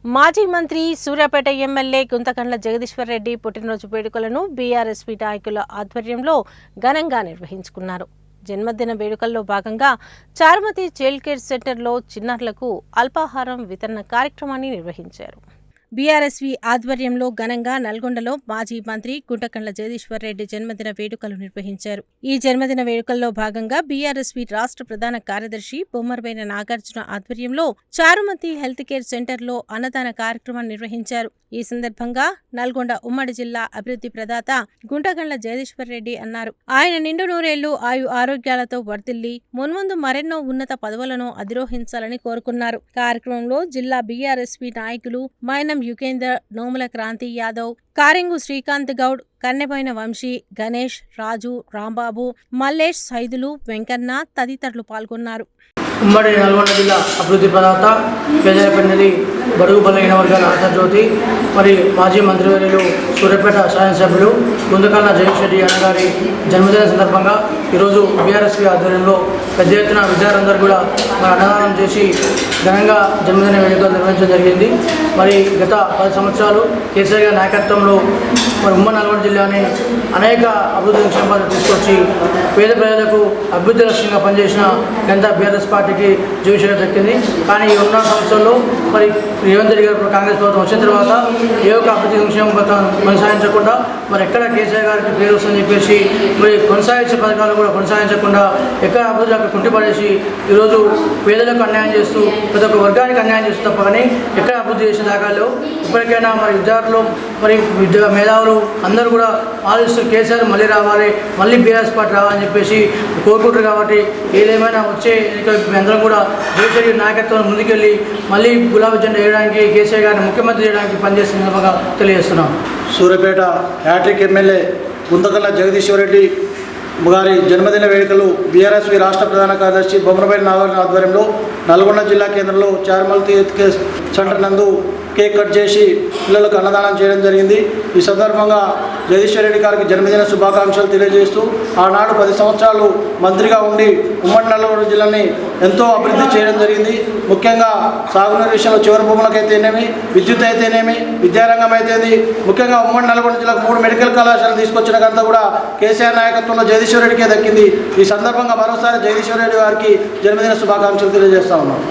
మాజీ మంత్రి సూర్యాపేట ఎమ్మెల్యే గుంతకండ్ల జగదీశ్వర్ రెడ్డి పుట్టినరోజు వేడుకలను బీఆర్ఎస్పీ నాయకుల ఆధ్వర్యంలో ఘనంగా నిర్వహించుకున్నారు. జన్మదిన వేడుకల్లో భాగంగా చారుమతి చైల్డ్ కేర్ సెంటర్లో చిన్నారులకు అల్పాహారం వితరణ కార్యక్రమాన్ని నిర్వహించారు. బీఆర్ఎస్పీ ఆధ్వర్యంలో ఘనంగా నల్గొండలో మాజీ మంత్రి గుంతకండ్ల జగదీశ్వర్ రెడ్డి జన్మదిన వేడుకలు నిర్వహించారు. ఈ జన్మదిన వేడుకల్లో భాగంగా బీఆర్ఎస్పీ రాష్ట్ర ప్రధాన కార్యదర్శి బొమ్మరబోయిన నాగార్జున ఆధ్వర్యంలో చారుమతి హెల్త్ కేర్ సెంటర్లో అన్నదాన కార్యక్రమాన్ని నిర్వహించారు. ఈ సందర్భంగా నల్గొండ ఉమ్మడి జిల్లా అభివృద్ధి ప్రదాత గుంతకండ్ల జగదీశ్వర్ రెడ్డి అన్నారు. ఆయన నిండు నూరేళ్లు ఆయు ఆరోగ్యాలతో వర్ధిల్లి మున్ముందు మరెన్నో ఉన్నత పదవులను అధిరోహించాలని కోరుకున్నారు. కార్యక్రమంలో జిల్లా బీఆర్ఎస్పీ నాయకులు మైనం యుగేందర్, నోముల క్రాంతి యాదవ్, కారింగు శ్రీకాంత్ గౌడ్, కన్నెబోయిన వంశీ, గణేష్, రాజు, రాంబాబు, మల్లేష్, సైదులు, వెంకన్న తదితరులు పాల్గొన్నారు. ఉమ్మడి నల్గొండ జిల్లా అభివృద్ధి ప్రదాత పేదలపల్లి బడుగు బలహీన వర్గాల ఆశాజ్యోతి మరి మాజీ మంత్రివర్యులు సూర్యాపేట శాసనసభ్యులు గుంతకండ్ల జగదీశ్వర్ రెడ్డి అన్నగారి జన్మదిన సందర్భంగా ఈరోజు బీఆర్ఎస్పీ ఆధ్వర్యంలో పెద్ద ఎత్తున విద్యార్థులందరూ కూడా మరి అన్నదానం చేసి ఘనంగా జన్మదిన వేడుకలు నిర్వహించడం జరిగింది. మరి గత 10 సంవత్సరాలు కేసీఆర్ గారి నాయకత్వంలో మరి ఉమ్మడి నల్గొండ జిల్లాని అనేక అభివృద్ధి సంక్షేమాలు తీసుకొచ్చి పేద ప్రజలకు అభివృద్ధి లక్ష్యంగా పనిచేసిన ఘనత బీఆర్ఎస్ పార్టీకి జీవించడం దక్కింది. కానీ ఈ 1.5 సంవత్సరంలో మరి రేవంత్ రెడ్డి గారు కాంగ్రెస్ ప్రభుత్వం వచ్చిన తర్వాత ఏ ఒక్క అభివృద్ధి సంక్షేమ పథకం కొనసాగించకుండా మరి ఎక్కడ కేసీఆర్ గారికి పేరు వస్తుందని చెప్పేసి మరి కొనసాగించే పథకాలు కూడా కొనసాగించకుండా ఎక్కడ అభివృద్ధి అక్కడ కుంటిపడేసి ఈరోజు పేదలకు అన్యాయం చేస్తూ ప్రతి ఒక్క వర్గానికి అన్యాయం చేస్తూ తప్ప కానీ ఎక్కడ అభివృద్ధి చేసే దాఖలు ఇప్పటికైనా మరి విద్యార్థులు మరి మేధావులు అందరూ కూడా ఆలోచిస్తూ కేసీఆర్ మళ్ళీ రావాలి, మళ్ళీ బీఆర్ఎస్ పార్టీ రావాలని చెప్పేసి కోరుకుంటారు. కాబట్టి ఏదేమైనా వచ్చే అందరం కూడా జగదీశ్వర్ నాయకత్వం ముందుకెళ్ళి మళ్ళీ గులాబీ జెండా వేయడానికి కేసీఆర్ గారిని ముఖ్యమంత్రి చేయడానికి పనిచేస్తున్న విధంగా తెలియజేస్తున్నాం. సూర్యాపేట హ్యాట్రిక్ ఎమ్మెల్యే గుంతకండ్ల జగదీశ్వర్ రెడ్డి గారి జన్మదిన వేడుకలు బీఆర్ఎస్పీ రాష్ట్ర ప్రధాన కార్యదర్శి బొమ్మరబోయిన నాగార్జున ఆధ్వర్యంలో నల్గొండ జిల్లా కేంద్రంలో చారుమతి హెల్త్ కేర్ సెంటర్ నందు కేక్ కట్ చేసి పిల్లలకు అన్నదానం చేయడం జరిగింది. ఈ సందర్భంగా జగదీశ్వర్ రెడ్డి గారికి జన్మదిన శుభాకాంక్షలు తెలియజేస్తూ ఆనాడు 10 సంవత్సరాలు మంత్రిగా ఉండి ఉమ్మడి నల్గొండ జిల్లాని ఎంతో అభివృద్ధి చేయడం జరిగింది. ముఖ్యంగా సాగునీరు విషయంలో చివరి భూములకైతేనేమి, విద్యుత్ అయితేనేమి, విద్యారంగం అయితేది, ముఖ్యంగా ఉమ్మడి నల్గొండ జిల్లాకు 3 మెడికల్ కళాశాలలు తీసుకొచ్చిన ఘనత కూడా కేసీఆర్ నాయకత్వంలో జగదీశ్వర్ రెడ్డికే దక్కింది. ఈ సందర్భంగా మరోసారి జగదీశ్వర్ రెడ్డి గారికి జన్మదిన శుభాకాంక్షలు తెలియజేస్తా ఉన్నాం.